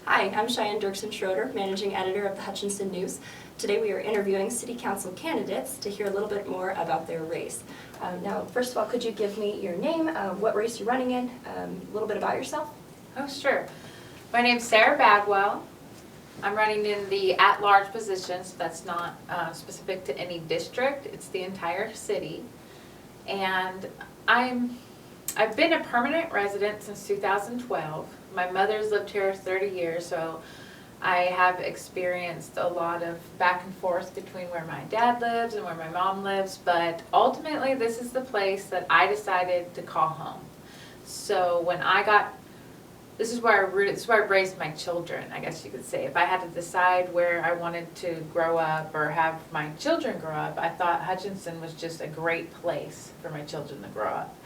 Hi, I'm Cheyenne Dirksen-Schroeder, Managing Editor of the Hutchinson News. Today we are interviewing City Council candidates to hear a little bit more about their race. Now, first of all, could you give me your name, what race you're running in, a little bit about yourself? Oh, sure. My name's Sara Bagwell. I'm running in the at-large position, so that's not specific to any district. It's the entire city. And I've been a permanent resident since 2012. My mother's lived here 30 years, so I have experienced a lot of back and forth between where my dad lives and where my mom lives, but ultimately this is the place that I decided to call home. So when this is where I raised my children, I guess you could say. If I had to decide where I wanted to grow up or have my children grow up, I thought Hutchinson was just a great place for my children to grow up.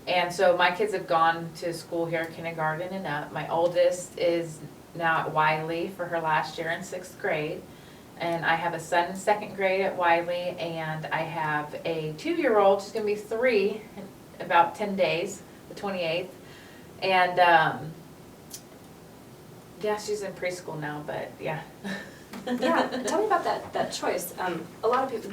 And so my kids have gone to school here, kindergarten and up. My oldest is now at Wiley for her last year in 6th grade. And I have a son in 2nd grade at Wiley, and I have a 2-year-old, she's gonna be 3 in about 10 days, the 28th. And yeah, she's in preschool now, but yeah. Yeah, tell me about that choice. A lot of people,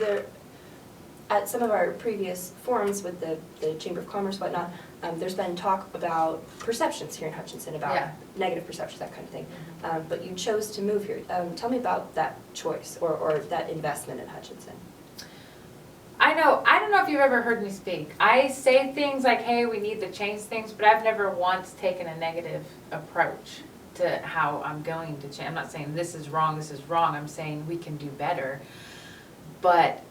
at some of our previous forums with the Chamber of Commerce, whatnot, there's been talk about perceptions here in Hutchinson, about negative perceptions, that kind of thing. But you chose to move here. Tell me about that choice or that investment in Hutchinson. I don't know if you've ever heard me speak. I say things like, hey, we need to change things, but I've never once taken a negative approach to how I'm going to change. I'm not saying this is wrong, I'm saying we can do better. But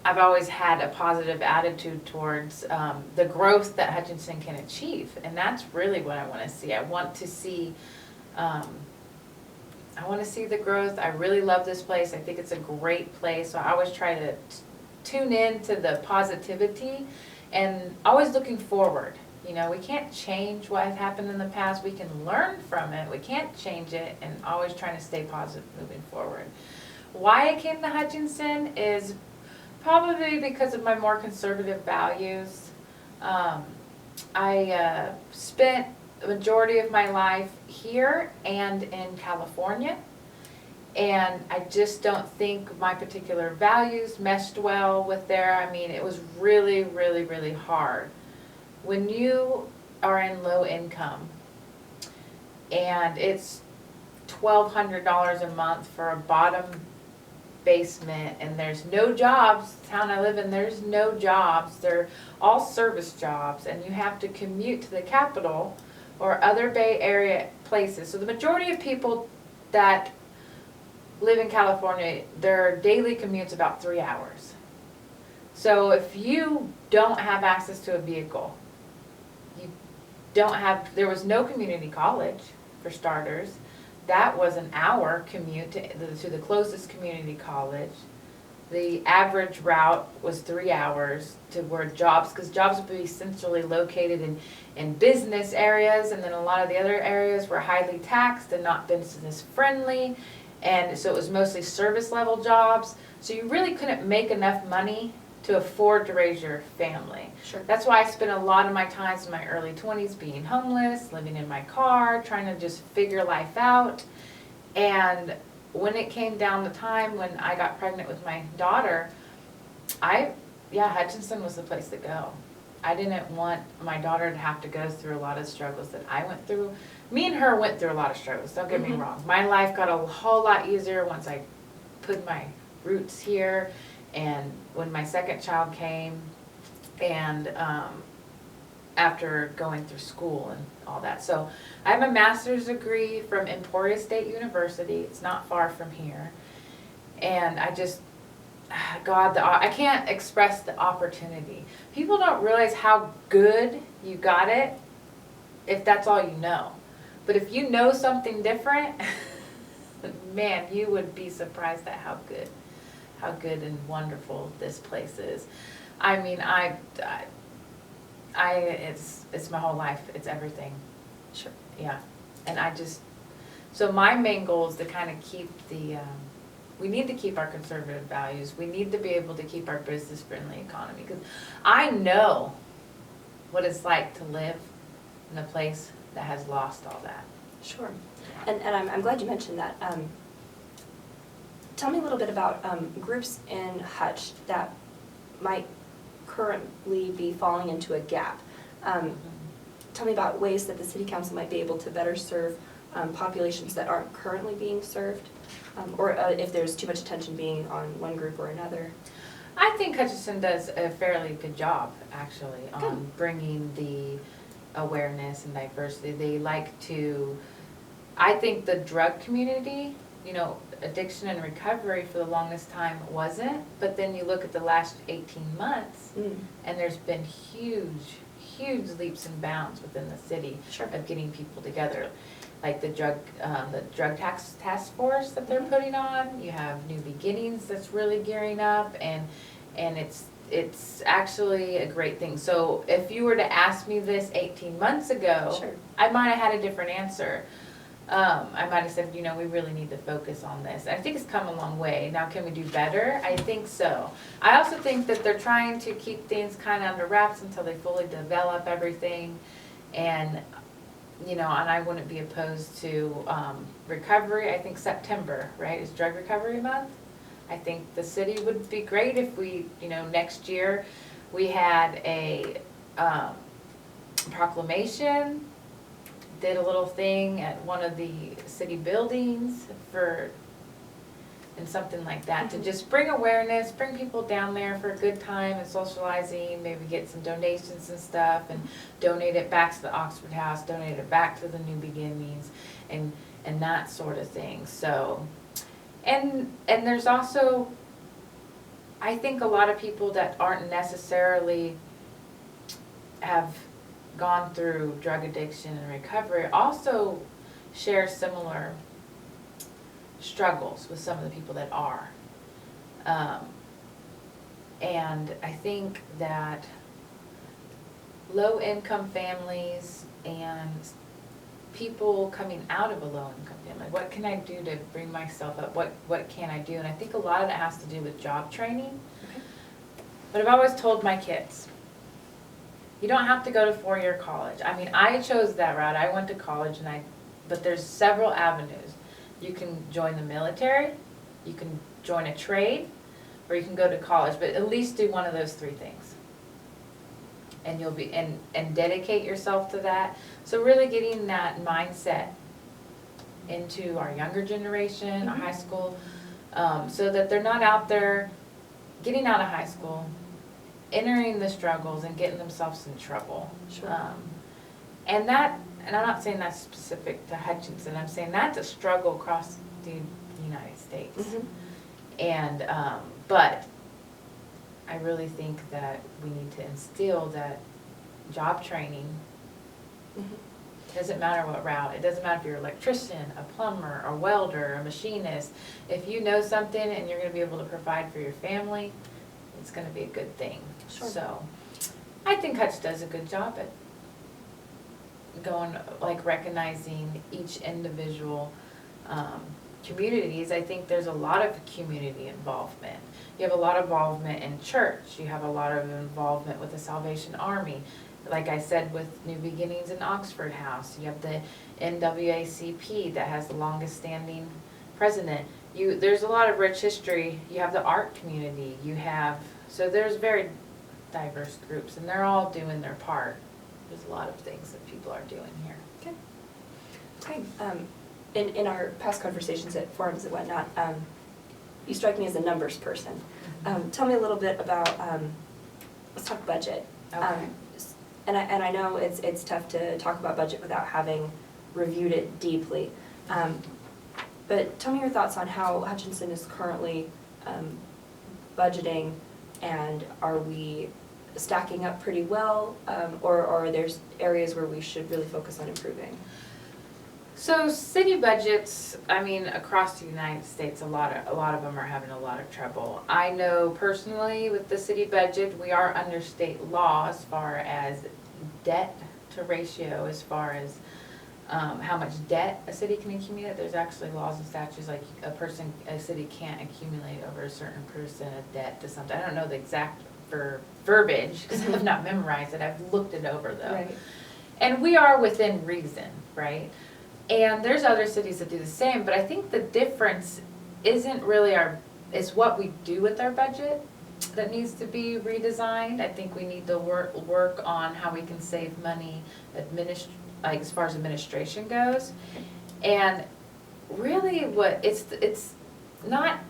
I've always had a positive attitude towards the growth that Hutchinson can achieve, and that's really what I want to see. I want to see the growth. I really love this place. I think it's a great place. So I always try to tune in to the positivity and always looking forward. You know, we can't change what has happened in the past. We can learn from it. We can't change it, and always trying to stay positive moving forward. Why I came to Hutchinson is probably because of my more conservative values. I spent the majority of my life here and in California, and I just don't think my particular values meshed well with there. I mean, it was really, really, really hard. When you are in low income and it's $1,200 a month for a bottom basement, and there's no jobs, the town I live in, there's no jobs, they're all service jobs, and you have to commute to the capital or other Bay Area places. So the majority of people that live in California, their daily commute's about 3 hours. So if you don't have access to a vehicle, there was no community college for starters. That was an hour commute to the closest community college. The average route was 3 hours to where jobs, because jobs would be centrally located in business areas, and then a lot of the other areas were highly taxed and not business friendly. And so it was mostly service level jobs. So you really couldn't make enough money to afford to raise your family. Sure. That's why I spent a lot of my time in my early 20s being homeless, living in my car, trying to just figure life out. And when it came down the time when I got pregnant with my daughter, Hutchinson was the place to go. I didn't want my daughter to have to go through a lot of struggles that I went through. Me and her went through a lot of struggles, don't get me wrong. My life got a whole lot easier once I put my roots here. And when my second child came, and after going through school and all that. So I have a master's degree from Emporia State University. It's not far from here. And I just, I can't express the opportunity. People don't realize how good you got it if that's all you know. But if you know something different, man, you would be surprised at how good and wonderful this place is. I mean, it's my whole life. It's everything. Sure. Yeah. And so my main goal is to kind of keep we need to keep our conservative values. We need to be able to keep our business-friendly economy, because I know what it's like to live in a place that has lost all that. Sure. And I'm glad you mentioned that. Tell me a little bit about groups in Hutch that might currently be falling into a gap. Tell me about ways that the city council might be able to better serve populations that aren't currently being served, or if there's too much attention being on one group or another. I think Hutchinson does a fairly good job, actually, on bringing the awareness and diversity. They like to, I think the drug community, you know, addiction and recovery for the longest time wasn't, but then you look at the last 18 months, and there's been huge leaps and bounds within the city of getting people together. Like the drug task force that they're putting on. You have New Beginnings that's really gearing up, and it's actually a great thing. So if you were to ask me this 18 months ago, I might have had a different answer. I might have said, you know, we really need to focus on this. I think it's come a long way. Now, can we do better? I think so. I also think that they're trying to keep things kind of under wraps until they fully develop everything. And, you know, and I wouldn't be opposed to recovery. I think September, right, is Drug Recovery Month. I think the city would be great if we, you know, next year we had a proclamation, did a little thing at one of the city buildings and something like that, to just bring awareness, bring people down there for a good time and socializing, maybe get some donations and stuff, and donate it back to the Oxford House, donate it back to the New Beginnings, and that sort of thing. So, and there's also, I think a lot of people that aren't necessarily have gone through drug addiction and recovery also share similar struggles with some of the people that are. And I think that low-income families and people coming out of a low-income family, what can I do to bring myself up? What can I do? And I think a lot of that has to do with job training. But I've always told my kids, you don't have to go to four-year college. I mean, I chose that route. I went to college, but there's several avenues. You can join the military, you can join a trade, or you can go to college, but at least do one of those three things. And you'll be, and dedicate yourself to that. So really getting that mindset into our younger generation, our high school, so that they're not out there getting out of high school, entering the struggles and getting themselves in trouble. And I'm not saying that's specific to Hutchinson, I'm saying that's a struggle across the United States. And, but I really think that we need to instill that job training. It doesn't matter what route, it doesn't matter if you're an electrician, a plumber, a welder, a machinist. If you know something and you're going to be able to provide for your family, it's going to be a good thing. So I think Hutch does a good job at recognizing each individual communities. I think there's a lot of community involvement. You have a lot of involvement in church. You have a lot of involvement with the Salvation Army. Like I said, with New Beginnings in Oxford House. You have the NAACP that has the longest standing president. There's a lot of rich history. You have the art community. So there's very diverse groups, and they're all doing their part. There's a lot of things that people are doing here. Okay. In our past conversations at forums and whatnot, you strike me as a numbers person. Tell me a little bit about, let's talk budget. Okay. And I know it's tough to talk about budget without having reviewed it deeply. But tell me your thoughts on how Hutchinson is currently budgeting, and are we stacking up pretty well, or are there areas where we should really focus on improving? So city budgets, I mean, across the United States, a lot of them are having a lot of trouble. I know personally with the city budget, we are under state law as far as debt to ratio, as far as how much debt a city can accumulate. There's actually laws and statutes like a city can't accumulate over a certain percent of debt to something. I don't know the exact verbiage because I have not memorized it. I've looked it over though. Right. And we are within reason, right? And there's other cities that do the same, but I think the difference isn't really is what we do with our budget that needs to be redesigned. I think we need to work on how we can save money like as far as administration goes. And really it's not,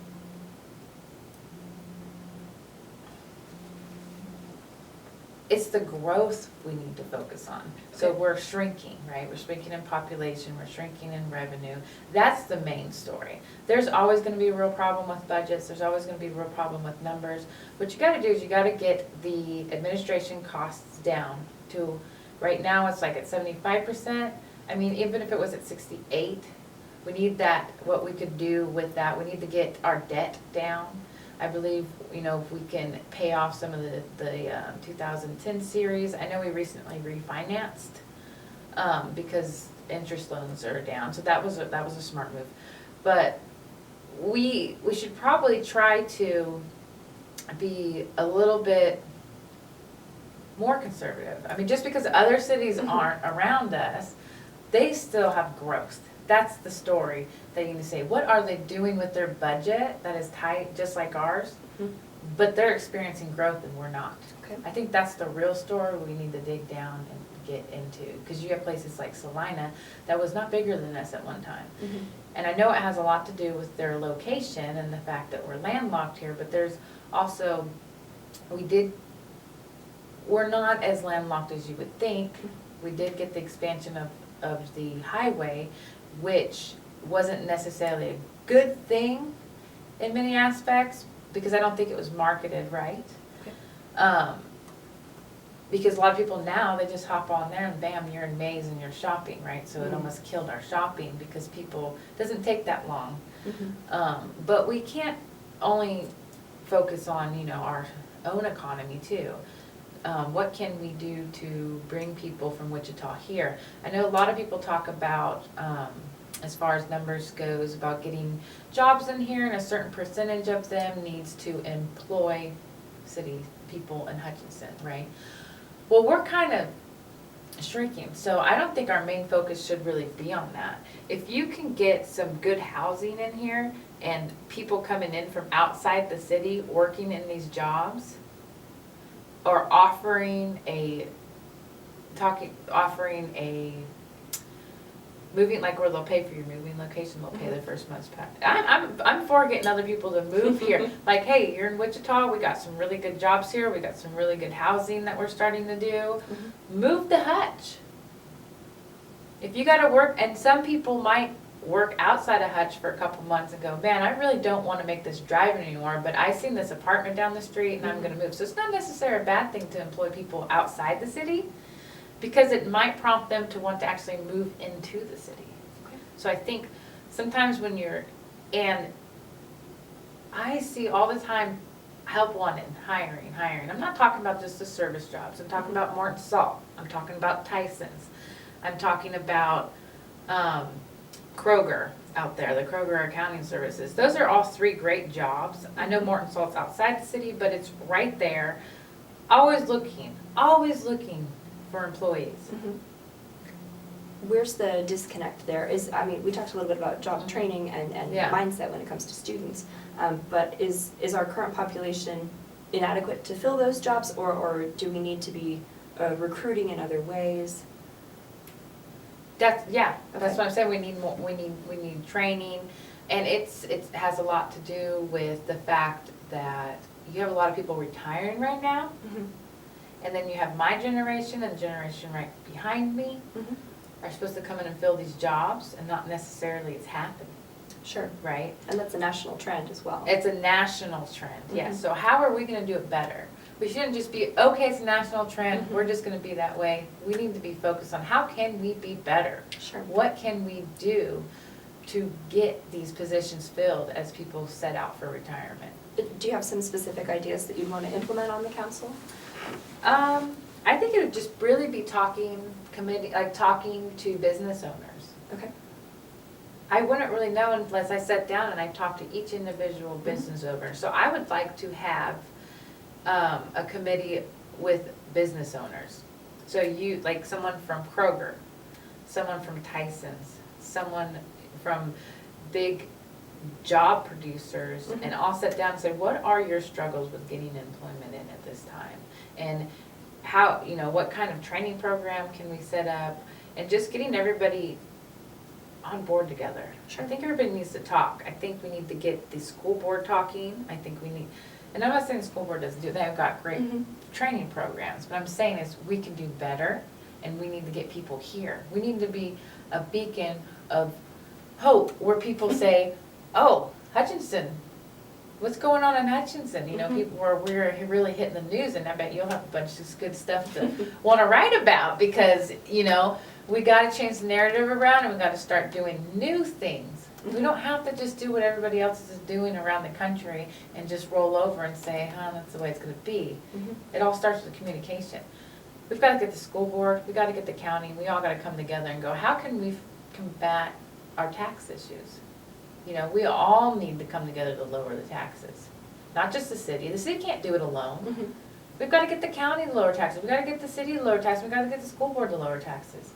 it's the growth we need to focus on. So we're shrinking, right? We're shrinking in population, we're shrinking in revenue. That's the main story. There's always gonna be a real problem with budgets, there's always gonna be a real problem with numbers. What you gotta do is you gotta get the administration costs down to, right now it's like at 75%. I mean, even if it was at 68, we need that, what we could do with that, we need to get our debt down. I believe, if we can pay off some of the 2010 series. I know we recently refinanced because interest loans are down, so that was a smart move. But we should probably try to be a little bit more conservative. I mean, just because other cities aren't around us, they still have growth. That's the story that you need to say. What are they doing with their budget that is tight, just like ours? But they're experiencing growth and we're not. Okay. I think that's the real story we need to dig down and get into. Because you have places like Salina that was not bigger than us at one time. And I know it has a lot to do with their location and the fact that we're landlocked here, but there's also, we're not as landlocked as you would think. We did get the expansion of the highway, which wasn't necessarily a good thing in many aspects, because I don't think it was marketed right. Because a lot of people now, they just hop on there and bam, you're in Maze and you're shopping, right? So it almost killed our shopping because people, it doesn't take that long. But we can't only focus on, our own economy too. What can we do to bring people from Wichita here? I know a lot of people talk about, as far as numbers goes, about getting jobs in here, and a certain percentage of them needs to employ city people in Hutchinson, right? Well, we're kind of shrinking, so I don't think our main focus should really be on that. If you can get some good housing in here and people coming in from outside the city working in these jobs, or offering a moving, like where they'll pay for your moving location, they'll pay the first month's pay. I'm for getting other people to move here. Like, hey, you're in Wichita, we got some really good jobs here, we got some really good housing that we're starting to do. Move to Hutch. If you gotta work, and some people might work outside of Hutch for a couple months and go, man, I really don't want to make this drive anymore, but I seen this apartment down the street and I'm going to move. So it's not necessarily a bad thing to employ people outside the city, because it might prompt them to want to actually move into the city. So I think sometimes when and I see all the time help wanted, hiring. I'm not talking about just the service jobs. I'm talking about Morton Salt. I'm talking about Tyson's. I'm talking about Kroger out there, the Kroger Accounting Services. Those are all three great jobs. I know Morton Salt's outside the city, but it's right there. Always looking for employees. Where's the disconnect there? We talked a little bit about job training and mindset when it comes to students, but is our current population inadequate to fill those jobs, or do we need to be recruiting in other ways? That's what I'm saying. We need more. We need training, and it has a lot to do with the fact that you have a lot of people retiring right now, and then you have my generation and the generation right behind me are supposed to come in and fill these jobs, and not necessarily it's happening. Sure. Right. And that's a national trend as well. It's a national trend. Yes. So how are we going to do it better? We shouldn't just be, okay, it's a national trend, we're just going to be that way. We need to be focused on how can we be better? Sure. What can we do to get these positions filled as people set out for retirement? Do you have some specific ideas that you'd want to implement on the council? I think it would just really be talking to business owners. Okay. I wouldn't really know unless I sat down and I talked to each individual business owner. So I would like to have a committee with business owners. So like someone from Kroger, someone from Tyson's, someone from big job producers and all sat down and said, what are your struggles with getting employment in at this time? And how, what kind of training program can we set up? And just getting everybody on board together. Sure. I think everybody needs to talk. I think we need to get the school board talking. I think we need, and I'm not saying the school board doesn't do, they've got great training programs. What I'm saying is we can do better, and we need to get people here. We need to be a beacon of hope where people say, oh, Hutchinson, what's going on in Hutchinson? People we're really hitting the news, and I bet you'll have a bunch of good stuff to want to write about because, we got to change the narrative around, and we got to start doing new things. We don't have to just do what everybody else is doing around the country and just roll over and say, that's the way it's going to be. It all starts with communication. We've got to get the school board, we got to get the county, we all got to come together and go, how can we combat our tax issues? We all need to come together to lower the taxes. Not just the city. The city can't do it alone. We've got to get the county to lower taxes. We've got to get the city to lower taxes. We've got to get the school board to lower taxes.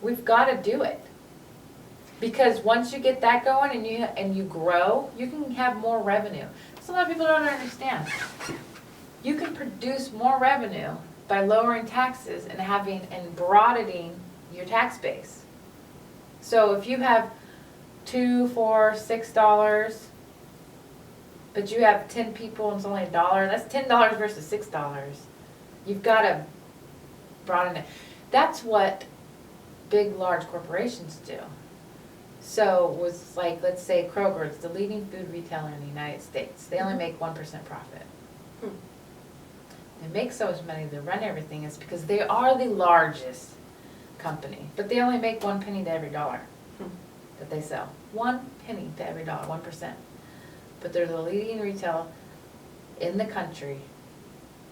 We've got to do it. Because once you get that going and you grow, you can have more revenue. So a lot of people don't understand. You can produce more revenue by lowering taxes and broadening your tax base. So if you have $2, $4, $6, but you have 10 people and it's only $1, that's $10 versus $6. You've got to broaden it. That's what big, large corporations do. So it was like, let's say Kroger, it's the leading food retailer in the United States. They only make 1% profit. They make so much money to run everything is because they are the largest company, but they only make 1 penny to every dollar that they sell. 1 penny to every dollar, 1%. But they're the leading retail in the country,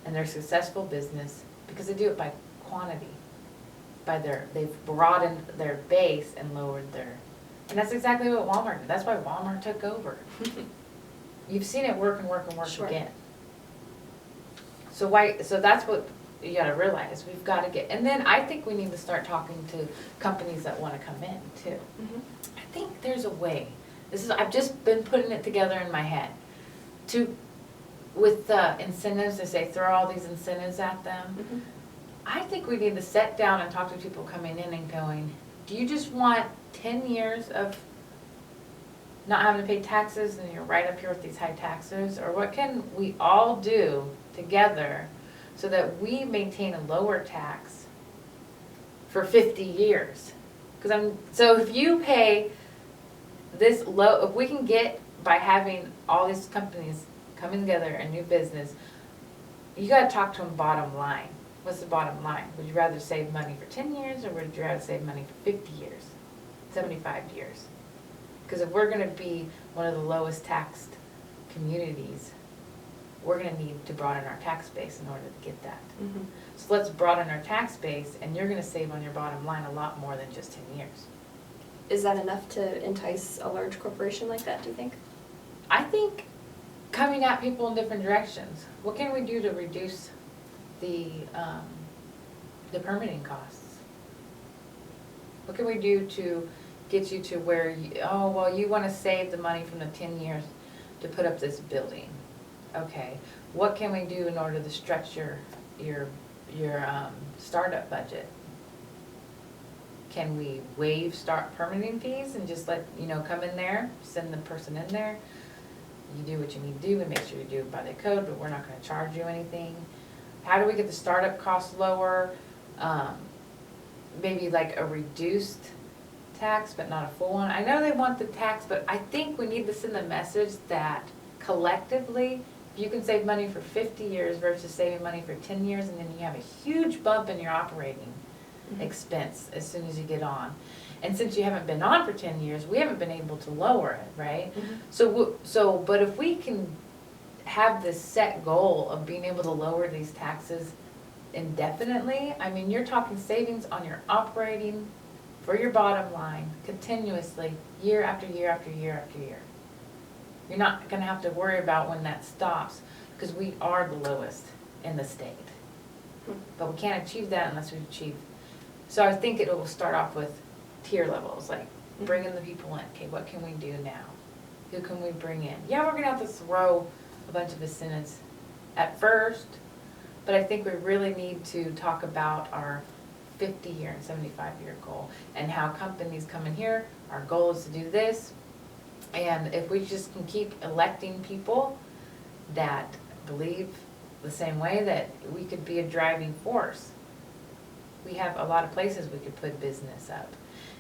and they're a successful business because they do it by quantity. They've broadened their base and lowered their, and that's exactly what Walmart did. That's why Walmart took over. You've seen it work and work and work again. So that's what you got to realize. We've got to get, and then I think we need to start talking to companies that want to come in too. I think there's a way. I've just been putting it together in my head with incentives. They say throw all these incentives at them. I think we need to sit down and talk to people coming in and going, do you just want 10 years of not having to pay taxes and you're right up here with these high taxes? Or what can we all do together so that we maintain a lower tax for 50 years? So if you pay this low, if we can get by having all these companies coming together and new business, you got to talk to them bottom line. What's the bottom line? Would you rather save money for 10 years or would you rather save money for 50 years, 75 years? Because if we're going to be one of the lowest taxed communities, we're going to need to broaden our tax base in order to get that. So let's broaden our tax base, and you're going to save on your bottom line a lot more than just 10 years. Is that enough to entice a large corporation like that, do you think? I think coming at people in different directions. What can we do to reduce the permitting costs? What can we do to get you to where you want to save the money from the 10 years to put up this building? Okay, what can we do in order to stretch your startup budget? Can we waive permitting fees and just let, come in there, send the person in there? You do what you need to do and make sure you do it by the code, but we're not going to charge you anything. How do we get the startup costs lower? Maybe like a reduced tax, but not a full one. I know they want the tax, but I think we need to send the message that collectively, if you can save money for 50 years versus saving money for 10 years, and then you have a huge bump in your operating expense as soon as you get on. And since you haven't been on for 10 years, we haven't been able to lower it, right? But if we can have this set goal of being able to lower these taxes indefinitely, I mean, you're talking savings on your operating for your bottom line continuously, year after year after year after year. You're not going to have to worry about when that stops because we are the lowest in the state. But we can't achieve that unless we achieve. So I think it will start off with tier levels, like bringing the people in. Okay, what can we do now? Who can we bring in? Yeah, we're gonna have to throw a bunch of incentives at first, but I think we really need to talk about our 50-year and 75-year goal and how companies come in here, our goal is to do this. And if we just can keep electing people that believe the same way, that we could be a driving force. We have a lot of places we could put business up.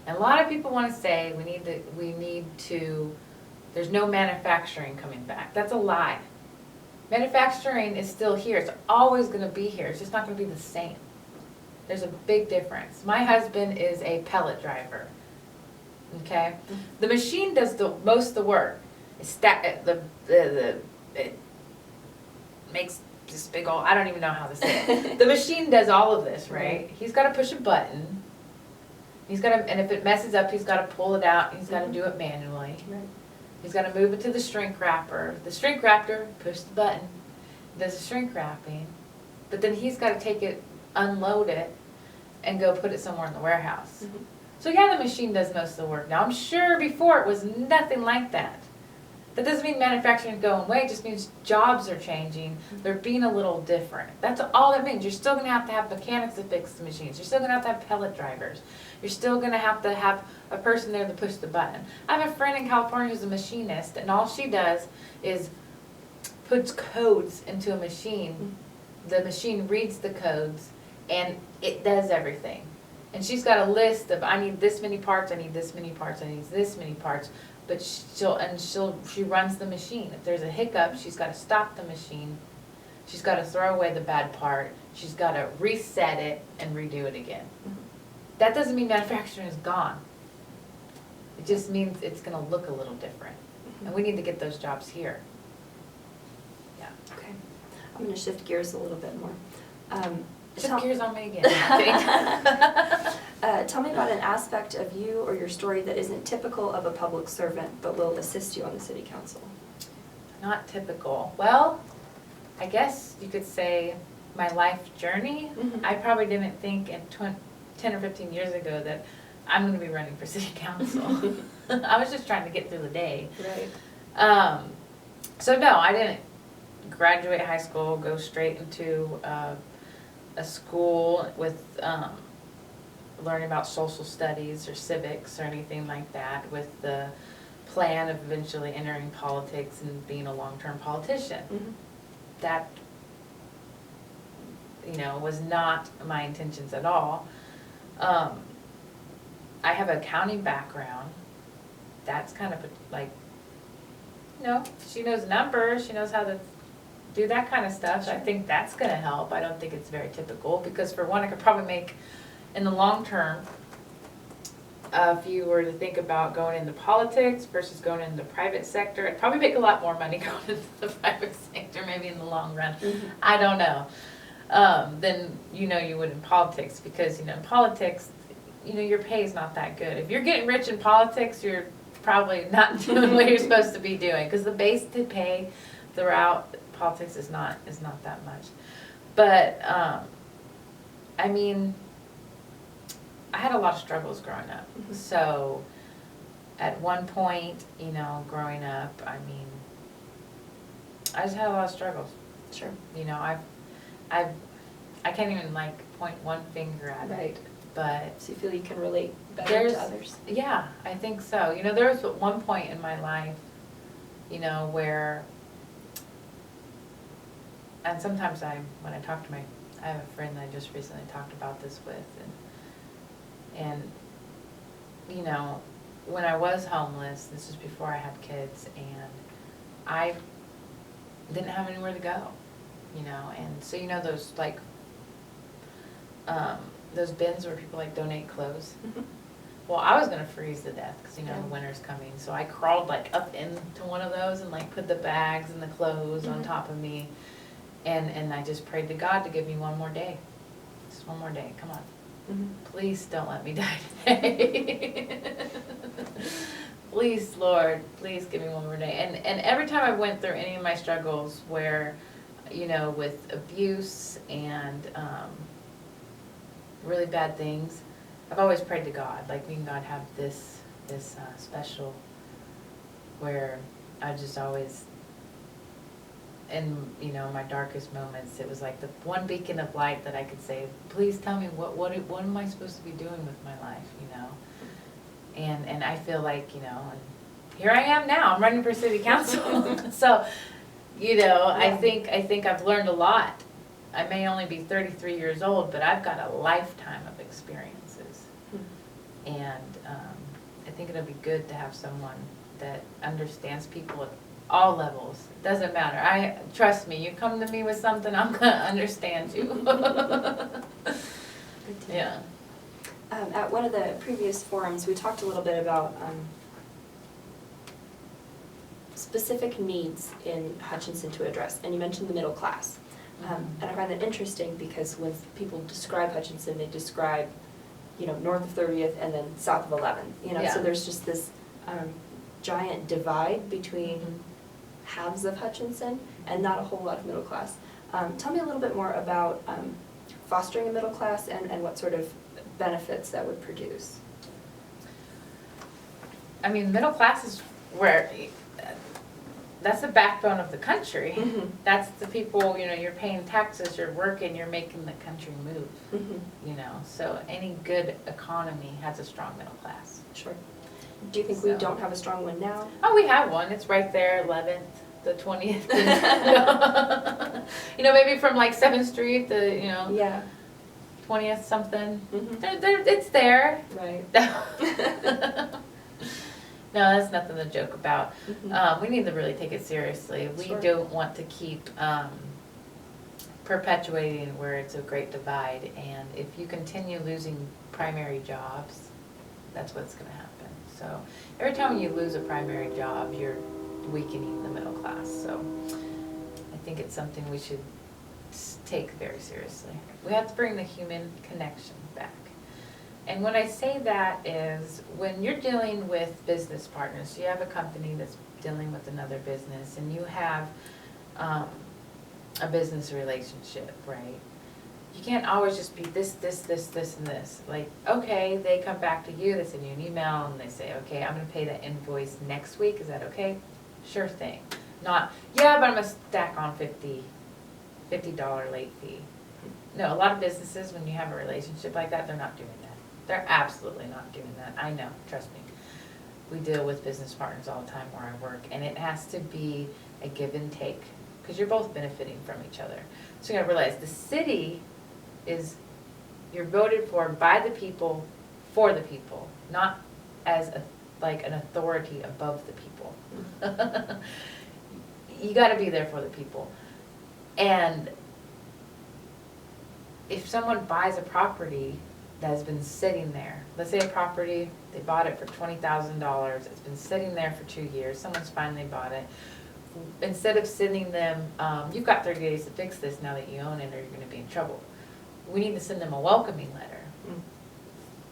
And a lot of people want to say we need to, there's no manufacturing coming back. That's a lie. Manufacturing is still here. It's always going to be here. It's just not going to be the same. There's a big difference. My husband is a pellet driver. Okay? The machine does most of the work. It makes this big old, I don't even know how to say it. The machine does all of this, right? He's got to push a button. He's got to, and if it messes up, he's got to pull it out. He's got to do it manually. Right. He's got to move it to the shrink wrapper. The shrink wrapper, push the button, does the shrink wrapping. But then he's got to take it, unload it, and go put it somewhere in the warehouse. Mm-hmm. So yeah, the machine does most of the work. Now I'm sure before it was nothing like that. That doesn't mean manufacturing is going away, it just means jobs are changing. They're being a little different. That's all that means. You're still going to have mechanics to fix the machines. You're still going to have pellet drivers. You're still going to have a person there to push the button. I have a friend in California who's a machinist, and all she does is puts codes into a machine. The machine reads the codes, and it does everything. And she's got a list of, I need this many parts, I need this many parts, I need this many parts. But she runs the machine. If there's a hiccup, she's got to stop the machine. She's got to throw away the bad part. She's got to reset it and redo it again. Mm-hmm. That doesn't mean manufacturing is gone. It just means it's going to look a little different. Mm-hmm. And we need to get those jobs here. Yeah. Okay. I'm going to shift gears a little bit more. Shift gears on me again. Tell me about an aspect of you or your story that isn't typical of a public servant but will assist you on the city council. Not typical. Well, I guess you could say my life journey. Mm-hmm. I probably didn't think in 10 or 15 years ago that I'm going to be running for city council. I was just trying to get through the day. Right. So no, I didn't graduate high school, go straight into a school with learning about social studies or civics or anything like that, with the plan of eventually entering politics and being a long-term politician. Mm-hmm. That, was not my intentions at all. I have an accounting background. That's kind of like, she knows numbers, she knows how to do that kind of stuff. So I think that's going to help. I don't think it's very typical because, for one, I could probably make, in the long term, if you were to think about going into politics versus going into the private sector, I'd probably make a lot more money going into the private sector, maybe in the long run. Mm-hmm. I don't know. Than you would in politics, because in politics, your pay is not that good. If you're getting rich in politics, you're probably not doing what you're supposed to be doing, because the base to pay throughout politics is not that much. But I had a lot of struggles growing up. Mm-hmm. So at one point, growing up, I just had a lot of struggles. Sure. I can't even point one finger at it. But so you feel you can relate better to others? Yeah, I think so. There was one point in my life, where, and sometimes when I talk to I have a friend that I just recently talked about this with, and when I was homeless, this was before I had kids, and I didn't have anywhere to go, and so those bins where people donate clothes. Mm-hmm. Well, I was gonna freeze to death because the winter's coming, so I crawled up into one of those and put the bags and the clothes mm-hmm. on top of me, and I just prayed to God to give me one more day, just one more day. Come on. Mm-hmm. Please don't let me die today. Please, Lord, please give me one more day. And every time I went through any of my struggles where, with abuse and really bad things, I've always prayed to God, like, may God have this special, where I just always, in, you know, my darkest moments, it was like the one beacon of light that I could say, please tell me what am I supposed to be doing with my life, you know? And I feel like, you know, and here I am now, I'm running for city council. So, you know, Yeah. I think I've learned a lot. I may only be 33 years old, but I've got a lifetime of experiences. And I think it'll be good to have someone that understands people at all levels. It doesn't matter. Trust me, you come to me with something, I'm gonna understand you. Good to Yeah. know. At one of the previous forums, we talked a little bit about specific needs in Hutchinson to address, and you mentioned the middle class. And I find that interesting because when people describe Hutchinson, they describe, you know, north of 30th and then south of 11th. You know, Yeah. so there's just this giant divide between halves of Hutchinson and not a whole lot of middle class. Tell me a little bit more about fostering a middle class and what sort of benefits that would produce. I mean, middle class is where, that's the backbone of the country. Mhm. That's the people, you know, you're paying taxes, you're working, you're making the country move, Mhm. you know. So any good economy has a strong middle class. Sure. Do you think we So- don't have a strong one now? Oh, we have one. It's right there, 11th, the 20th. You know, maybe from like 7th Street, the, you know, Yeah. 20th something. Mhm. It's there. Right. No, that's nothing to joke about. Mhm. We need to really take it seriously. We Sure. don't want to keep perpetuating where it's a great divide. And if you continue losing primary jobs, that's what's going to happen. So every time you lose a primary job, you're weakening the middle class. So I think it's something we should take very seriously. We have to bring the human connection back. And when I say that is, when you're dealing with business partners, you have a company that's dealing with another business, and you have a business relationship, right? You can't always just be this, and this. Like, okay, they come back to you, they send you an email, and they say, okay, I'm gonna pay that invoice next week, is that okay? Sure thing. Not, yeah, but I'm gonna stack on $50 late fee. No, a lot of businesses, when you have a relationship like that, they're not doing that. They're absolutely not doing that. I know, trust me. We deal with business partners all the time where I work, and it has to be a give and take, because you're both benefiting from each other. So you gotta realize the city is, you're voted for by the people, for the people, not as like an authority above the people. You gotta be there for the people. And if someone buys a property that has been sitting there, let's say a property, they bought it for $20,000, it's been sitting there for 2 years, someone's finally bought it. Instead of sending them, you've got 30 days to fix this now that you own it or you're gonna be in trouble. We need to send them a welcoming letter.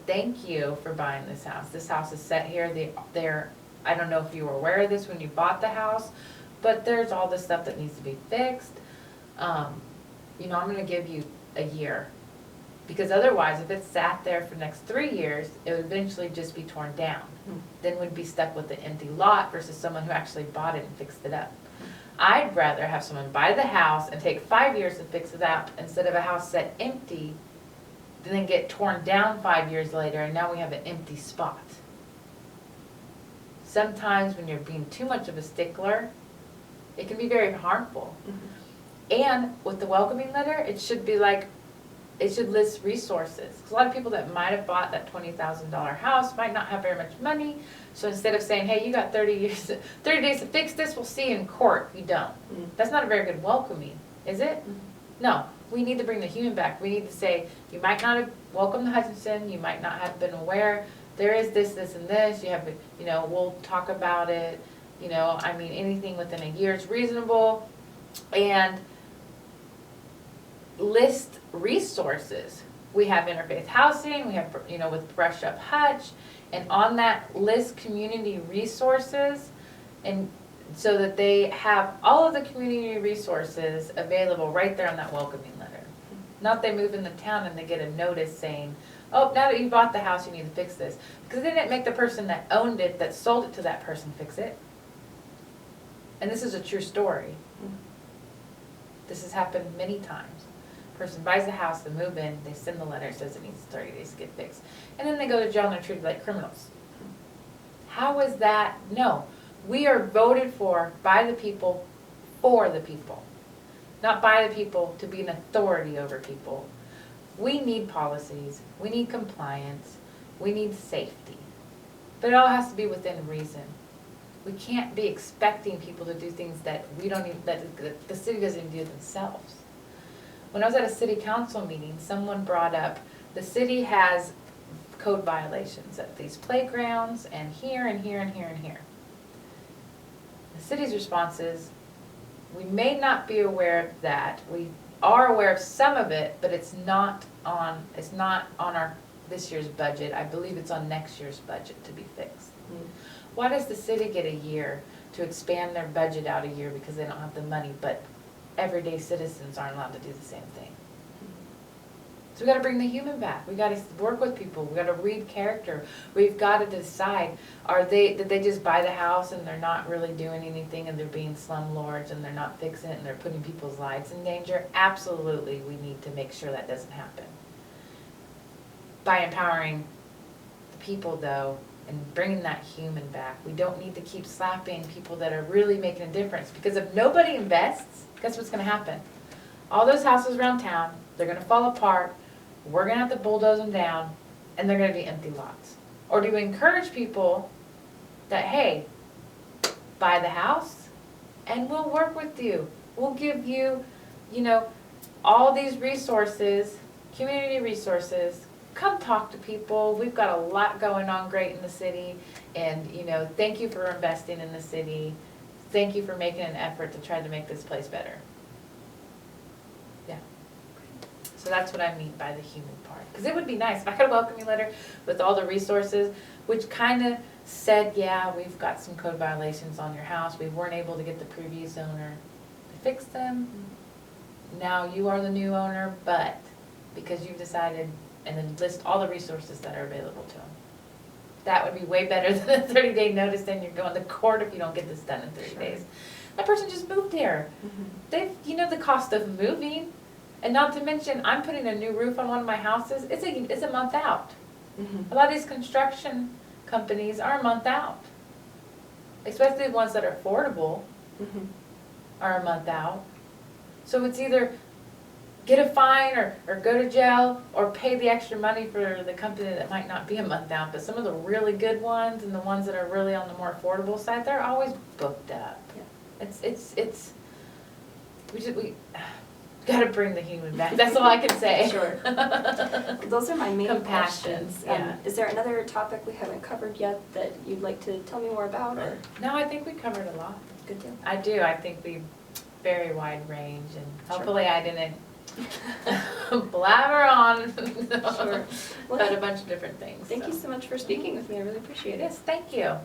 Thank you for buying this house. This house is set here, I don't know if you were aware of this when you bought the house, but there's all this stuff that needs to be fixed. You know, I'm gonna give you a year. Because otherwise, if it sat there for the next 3 years, it would eventually just be torn down. Then we'd be stuck with an empty lot versus someone who actually bought it and fixed it up. I'd rather have someone buy the house and take 5 years to fix it up instead of a house set empty, and then get torn down 5 years later, and now we have an empty spot. Sometimes when you're being too much of a stickler, it can be very harmful. And with the welcoming letter, it should be like, it should list resources. 'Cause a lot of people that might have bought that $20,000 house might not have very much money. So instead of saying, hey, you got 30 days to fix this, we'll see you in court, you don't. That's not a very good welcoming, is it? No, we need to bring the human back. We need to say, you might not have welcomed to Hutchinson, you might not have been aware, there is this, and this, you have, you know, we'll talk about it, you know, I mean, anything within a year is reasonable. And list resources. We have interfaith housing, we have, you know, with Brush Up Hutch, and on that list community resources, and so that they have all of the community resources available right there on that welcoming letter. Not they move in the town and they get a notice saying, oh, now that you bought the house, you need to fix this. Because they didn't make the person that owned it, that sold it to that person, fix it. And this is a true story. This has happened many times. Person buys the house, they move in, they send the letter, it says it needs 30 days to get fixed. And then they go to jail and they're treated like criminals. How is that? No. We are voted for by the people, for the people. Not by the people to be an authority over people. We need policies, we need compliance, we need safety. But it all has to be within reason. We can't be expecting people to do things that we don't even, that the city doesn't even do themselves. When I was at a city council meeting, someone brought up, the city has code violations at these playgrounds and here and here and here and here. The city's response is, we may not be aware of that. We are aware of some of it, but it's not on our this year's budget. I believe it's on next year's budget to be fixed. Why does the city get a year to expand their budget out a year because they don't have the money, but everyday citizens aren't allowed to do the same thing? So we got to bring the human back. We got to work with people. We got to read character. We've got to decide: did they just buy the house and they're not really doing anything and they're being slumlords and they're not fixing it and they're putting people's lives in danger? Absolutely, we need to make sure that doesn't happen. By empowering the people, though, and bringing that human back, we don't need to keep slapping people that are really making a difference. Because if nobody invests, guess what's going to happen? All those houses around town, they're going to fall apart. We're going to have to bulldoze them down, and they're going to be empty lots. Or do you encourage people that, hey, buy the house, and we'll work with you. We'll give you, all these resources, community resources. Come talk to people. We've got a lot going on great in the city, and, thank you for investing in the city. Thank you for making an effort to try to make this place better. So that's what I mean by the human part. Because it would be nice if I got a welcome you letter with all the resources, which kind of said, yeah, we've got some code violations on your house. We weren't able to get the previous owner to fix them. Now you are the new owner, but because you've decided, and then list all the resources that are available to them. That would be way better than a 30-day notice, then you're going to court if you don't get this done in 30 days. That person just moved here. They've, the cost of moving. And not to mention, I'm putting a new roof on one of my houses. It's a month out. A lot of these construction companies are a month out. Especially the ones that are affordable are a month out. So it's either get a fine or go to jail or pay the extra money for the company that might not be a month out. But some of the really good ones and the ones that are really on the more affordable side, they're always booked up. Yeah. We gotta bring the human back. That's all I can say. Sure. Those are my main Compassion, questions. yeah. Is there another topic we haven't covered yet that you'd like to tell me more about? Or? No, I think we covered a lot. Good deal. I do. I think we very wide range, and hopefully I didn't blabber on Sure. Well, about a bunch of different things. Thank you so much for speaking with me. I really appreciate it. Yes, thank you.